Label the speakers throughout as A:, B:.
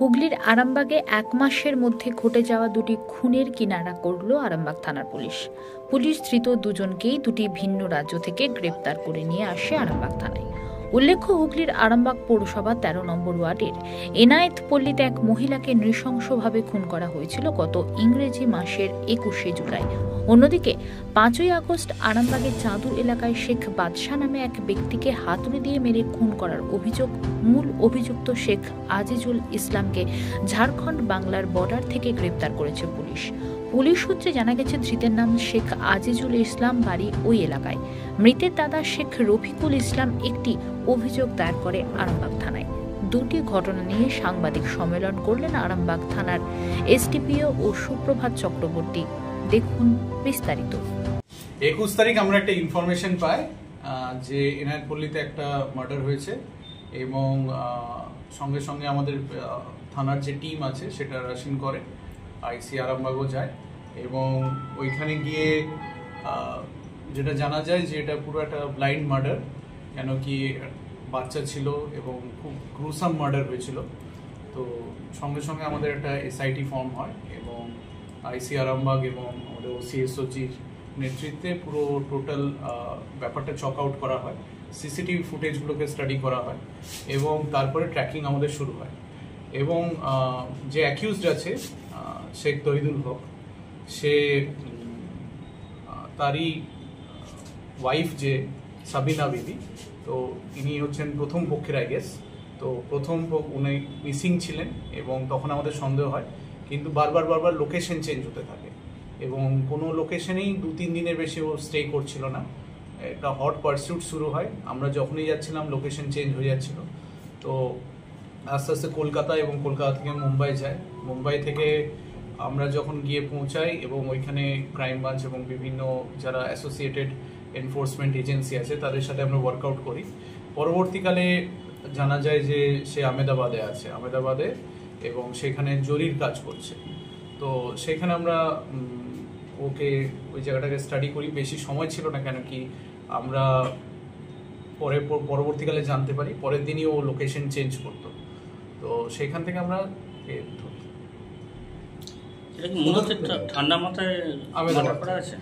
A: হুগলির আরামবাগে 1 মাসের মধ্যে ঘটে যাওয়া দুটি খুনের কিনারা করল আরামবাগ থানার পুলিশ। পুলিশ ধৃত দুজনকেই দুটি ভিন্ন রাজ্য থেকে গ্রেপ্তার করে নিয়ে আসে আরামবাগ থানায়। উল্লেখ্য, হুগলির আরামবাগ পৌরসভা 13 নম্বর ওয়ার্ডের এনায়েত পল্লীতে এক মহিলাকে নৃশংসভাবে খুন করা হয়েছিল গত ইংরেজি মাসের 21শে জুলাই। অন্যদিকে 5ই আগস্ট আরামবাগের চাঁদুর এলাকায় শেখ বাদশাহ নামে এক ব্যক্তিকে হাতুড়ি দিয়ে মেরে খুন করার অভিযোগ মূল অভিযুক্ত শেখ আজিজুল ইসলামকে ঝাড়খণ্ড বাংলার বর্ডার থেকে গ্রেপ্তার করেছে পুলিশ। পুলিশ সূত্রে জানা গেছে, ধৃতের নাম শেখ আজিজুল ইসলাম, বাড়ি ওই এলাকায়। মৃতের দাদা শেখ রফিকুল ইসলাম একটি অভিযোগ দায়ের করে আরামবাগ থানায়। দুটি ঘটনা নিয়ে সাংবাদিক সম্মেলন করলেন আরামবাগ থানার এসডিপিও ও সুপ্রভাত চক্রবর্তী। দেখুন বিস্তারিত।
B: 21 তারিখ আমরা একটা ইনফরমেশন পাই যে এনায়েত পল্লীতে একটা মার্ডার হয়েছে এবং সঙ্গে সঙ্গে আমাদের থানার যে টিম আছে সেটা রাশিন করে, আইসি আরামবাগও যায় এবং ওইখানে গিয়ে যেটা জানা যায় যে এটা পুরো একটা ব্লাইন্ড মার্ডার, কেন কি বাচ্চা ছিল এবং খুব গ্রুসাম মার্ডার হয়েছিল। তো সঙ্গে সঙ্গে আমাদের একটা এসআইটি ফর্ম হয় এবং আইসি আরামবাগ এবং আমাদের ওসিএসওজির নেতৃত্বে পুরো টোটাল ব্যাপারটা চক আউট করা হয়, সিসিটিভি ফুটেজগুলোকে স্টাডি করা হয় এবং তারপরে ট্র্যাকিং আমাদের শুরু হয়। এবং যে অ্যাকিউজড আছে শেখ তহিদুল হক, সে তারই ওয়াইফ যে সাবিনা বিবি, তো ইনি হচ্ছেন প্রথম পক্ষের আই গেস। তো প্রথম উনি মিসিং ছিলেন এবং তখন আমাদের সন্দেহ হয়, কিন্তু বারবার লোকেশন চেঞ্জ হতে থাকে এবং কোনো লোকেশনেই 2-3 দিনের বেশি ও স্টে করছিল না। একটা হট পারসিউট শুরু হয়, আমরা যখনই যাচ্ছিলাম লোকেশন চেঞ্জ হয়ে যাচ্ছিল। তো আস্তে আস্তে কলকাতা এবং কলকাতা থেকে মুম্বাই যায়। মুম্বাই থেকে আমরা যখন গিয়ে পৌঁছাই এবং ওইখানে ক্রাইম ব্রাঞ্চ এবং বিভিন্ন যারা অ্যাসোসিয়েটেড এনফোর্সমেন্ট এজেন্সি আছে তাদের সাথে আমরা ওয়ার্কআউট করি। পরবর্তীকালে জানা যায় যে সে আহমেদাবাদে আছে, এবং সেখানে জরির কাজ করছে। তো সেখানে আমরা ওকে ওই জায়গাটাকে স্টাডি করি। বেশি সময় ছিল না, কেন কি আমরা পরবর্তীকালে জানতে পারি পরের দিনই ও লোকেশন চেঞ্জ করতো। তো সেখান থেকে আমরা ধরি।
C: এটা কি মনে হচ্ছে ঠান্ডা মাথায় মার্ডার করা আছে?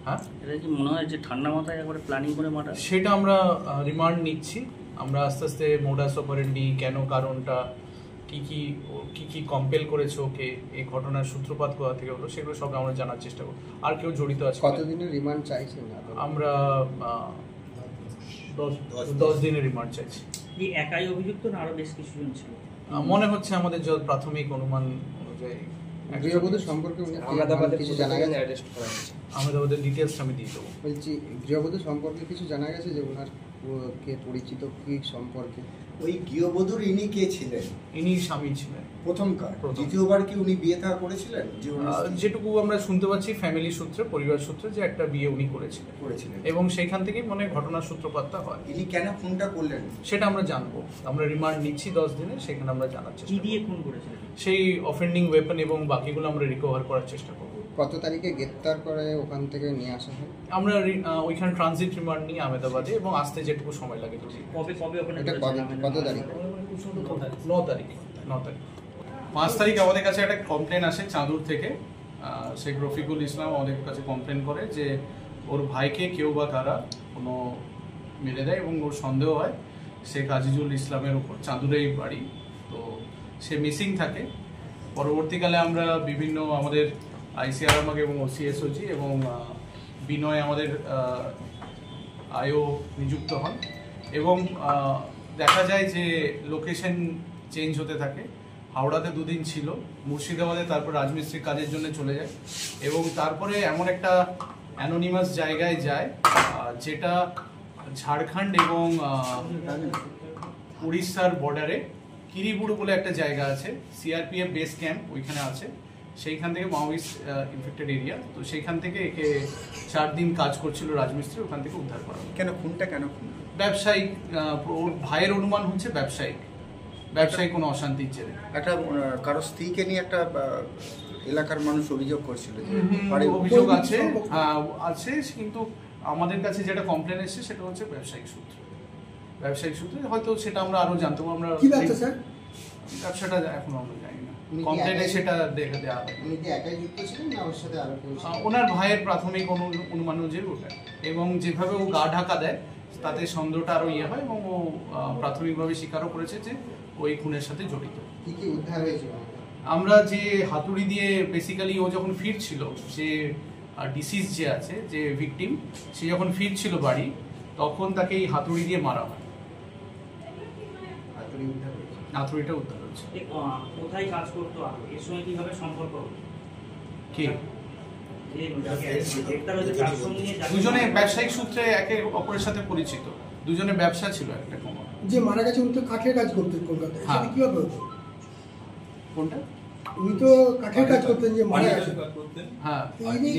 B: হ্যাঁ,
C: এটা কি মনে হয় যে ঠান্ডা মাথায় একবারে প্ল্যানিং করে মার্ডার?
B: সেটা আমরা রিমান্ড নিচ্ছি। আমরা আস্তে আস্তে মোডাস অপারেন্ডি, কেন কারণটা, কি কম্পেল করেছে ওকে, এই ঘটনার সূত্রপাত কোথা থেকে হলো, সেগুলো সব আমরা জানার চেষ্টা করব। আর কেউ জড়িত আছে?
D: কতদিনের রিমান্ড চাইছেন?
B: আমরা 10 দিনের রিমান্ড চাইছি।
C: এই একাই অভিযুক্ত না আরো বেশ কিছু জন ছিল?
B: মনে হচ্ছে আমাদের যত প্রাথমিক অনুমান অনুযায়ী।
D: গৃহবধূ সম্পর্কে কিছু জানা গেছে? অ্যারেস্ট করা হয়েছে।
B: আহমেদাবাদের ডিটেলস আমি দিয়ে দেবো।
D: বলছি, গৃহবধূ সম্পর্কে কিছু জানা গেছে যে ওনার কে পরিচিত, কি সম্পর্কে?
E: ওই গৃহবধূর ইনি কে ছিলেন?
B: ইনি স্বামী ছিলেন
E: প্রথমকার। দ্বিতীয়বার কি উনি বিয়ে থা করেছিলেন?
B: যেটুকু আমরা শুনতে পাচ্ছি ফ্যামিলি সূত্রে, পরিবার সূত্রে, যে একটা বিয়ে উনি করেছিলেন এবং সেইখান থেকেই মনে ঘটনার সূত্রপাতটা হয়।
E: ইনি কেন খুনটা করলেন
B: সেটা আমরা জানবো। আমরা রিমান্ড নিচ্ছি 10 দিনে, সেখানে আমরা জানার চেষ্টা করব।
C: কি দিয়ে খুন করেছিলেন?
B: সেই অফেন্ডিং ওয়েপন এবং বাকিগুলো আমরা রিকভার করার চেষ্টা করব।
D: কত তারিখে গ্রেপ্তার করে ওখান থেকে নিয়ে আসা হয়?
B: আমরা ওইখানে ট্রানজিট রিমান্ড নিই আহমেদাবাদে, এবং আসতে যেটুকু সময় লাগে।
C: কবে ওখানে?
D: কত তারিখ?
B: 9 তারিখ। 5 তারিখ আমাদের কাছে একটা কমপ্লেন আসে চাঁদুর থেকে। শেখ রফিকুল ইসলাম আমাদের কাছে কমপ্লেন করে যে ওর ভাইকে কেউ বা কারা কোনো মেরে দেয় এবং ওর সন্দেহ হয় শেখ আজিজুল ইসলামের উপর, চাঁদুরেই বাড়ি। তো সে মিসিং থাকে। পরবর্তীকালে আমরা বিভিন্ন আমাদের আইসি আরামবাগ এবং ওসিএসওজি এবং বিনয় আমাদের আইও নিযুক্ত হন এবং দেখা যায় যে লোকেশন চেঞ্জ হতে থাকে। হাওড়াতে 2 দিন ছিল, মুর্শিদাবাদে, তারপর রাজমিস্ত্রির কাজের জন্য চলে যায় এবং তারপরে এমন একটা অ্যানোনিমাস জায়গায় যায় যেটা ঝাড়খণ্ড এবং উড়িষ্যার বর্ডারে কিরিবুড়ু বলে একটা জায়গা আছে, সিআরপিএফ বেস ক্যাম্প ওইখানে আছে। সেইখান থেকে মাওয়িস্ট ইনফেক্টেড এরিয়া। তো সেইখান থেকে একে 4 দিন কাজ করছিল রাজমিস্ত্রি, ওখান থেকে উদ্ধার করা।
E: কেন খুনটা কেন খুন?
B: ব্যবসায়িক, ওর ভাইয়ের অনুমান হচ্ছে ব্যবসায়িক কোনো অশান্তির জেরে।
E: একটা কারো স্ত্রীকে নিয়ে একটা এলাকার মানুষ অভিযোগ করছিল যে
B: অভিযোগ আছে, কিন্তু আমাদের কাছে যেটা কমপ্লেন এসেছে সেটা হচ্ছে ব্যবসায়িক সূত্রে। হয়তো সেটা আমরা আরো জানতে পারবো। আমরা ব্যবসাটা এখন আমরা জানি না,
D: উনি কি
B: কমপ্লেনে
D: একাই-
B: সেটা দেখে দেওয়া হয়।
D: উনি কি একাই যুক্ত ছিলেন না ওর সাথে আরো কেউ ছিল?
B: ওনার ভাইয়ের প্রাথমিক অনুমান অনুযায়ী ওটা, এবং যেভাবে ও গা ঢাকা দেয় তাতে সন্দেহটা আরও ইয়ে হয়, এবং ও প্রাথমিকভাবে স্বীকারও করেছে যে ওই খুনের সাথে জড়িত।
D: কি কি উদ্ধার হয়েছিল?
B: আমরা যে হাতুড়ি দিয়ে বেসিক্যালি ও যখন ফিরছিল, যে ডিসিজ যে আছে যে ভিকটিম, সে যখন ফিরছিল বাড়ি, তখন তাকে এই হাতুড়ি দিয়ে মারা হয়।
D: হাতুড়ি উদ্ধার হয়েছে।
B: হাতুড়িটা উদ্ধার হয়েছে।
C: কোথায় কাজ করতো আগে, এর সঙ্গে কিভাবে সম্পর্ক?
B: কে?
C: গ্রেপ্তার হয়েছে তার সঙ্গে
B: দুজনে ব্যবসায়িক সূত্রে একে অপরের সাথে পরিচিত, দুজনে ব্যবসা ছিল একটা কোম্পানি।
F: যে মারা গেছে উনি তো কাঠের কাজ করতেন কলকাতায়,
B: হ্যাঁ।
F: সেটা কিভাবে হতো?
B: কোনটা?
F: উনি তো কাঠের কাজ করতেন, যে মারা গেছে
B: হ্যাঁ,
F: ইনি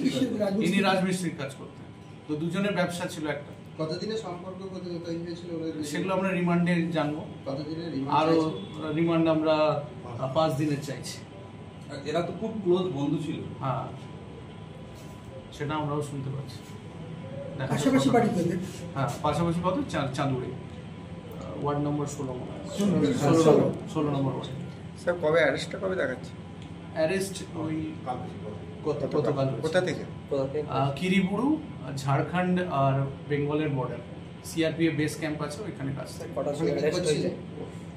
F: কিসের
B: ইনি
F: রাজমিস্ত্রি?
B: রাজমিস্ত্রির কাজ করতেন, তো দুজনের ব্যবসা ছিল একটা।
D: কতদিনের সম্পর্ক তৈরি হয়েছিল ওদের?
B: সেগুলো আমরা রিমান্ডে জানবো,
D: কতদিনের
B: আরো
D: রিমান্ড?
B: রিমান্ড আমরা 5 দিনের চাইছি।
G: এরা তো খুব ক্লোজ বন্ধু ছিল।
B: হ্যাঁ, সেটা আমরাও শুনতে পাচ্ছি। দেখা যাক
F: পাশাপাশি
B: কত-
F: বাড়িতে?
B: হ্যাঁ, পাশাপাশি কত? চাঁদুড়ি, ওয়ার্ড নম্বর 16 মনে হয়।
F: 16
B: 16 নম্বর ওয়ার্ড।
E: স্যার কবে অ্যারেস্টটা কবে দেখাচ্ছে?
B: অ্যারেস্ট ওই গতকাল হয়েছে।
E: কোথা থেকে?
B: কিরিবুড়ু, ঝাড়খণ্ড আর বেঙ্গলের বর্ডার, সিআরপিএফ বেস ক্যাম্প আছে, ওইখানে কাজ।
D: ওখানে কি করছিলেন?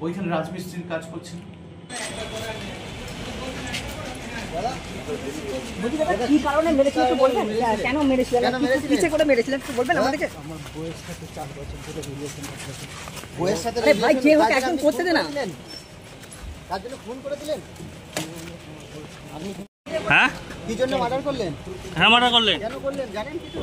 B: ওইখানে রাজমিস্ত্রির কাজ করছিল।
H: বলছি দাদা, কি কারণে মেরেছিল একটু বলবেন? কেন মেরেছিলেন? কি পিছে করে মেরেছিলেন একটু বলবেন আমাদেরকে?
D: বইয়ের সাথে
H: আরে ভাই, যে হোক
D: কাজে
H: একদম
D: আপনি
H: করতে
D: ফোন
H: দে না।
D: করে দিলেন? তার জন্য ফোন করে দিলেন? আপনি
C: হ্যাঁ
D: কি জন্য মার্ডার করলেন?
C: হ্যাঁ মারা করলেন।
D: কেন করলেন জানেন কিছু?